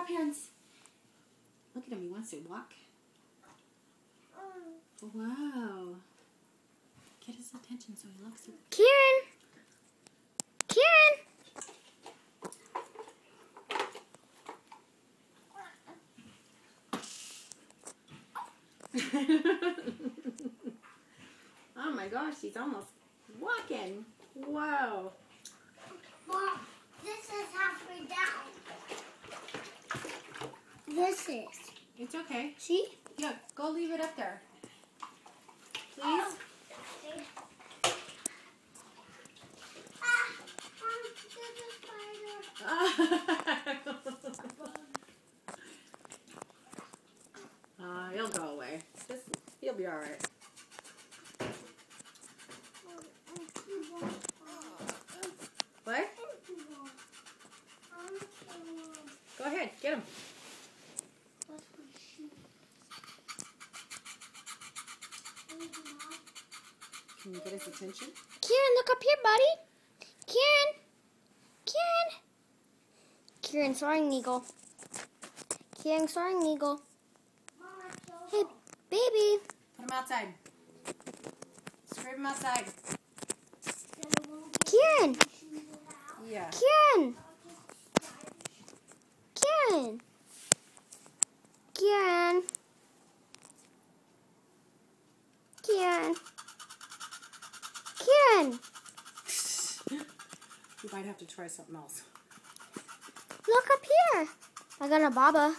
up, hands. Look at him. He wants to walk. Wow. Get his attention so he looks at Kieran! Oh my gosh, he's almost walking. Whoa. Mom, this is halfway down. This is. It's okay. See? Yeah, go leave it up there. Please? He'll go away. He'll be all right. What? Go ahead, get him. Can you get his attention? Kieran, look up here, buddy. Kieran, soaring eagle. Kieran, soaring eagle. Hey, baby. Put him outside. Scrape him outside. Kieran. Yeah. Kieran. You might have to try something else. Look up here. I got a baba.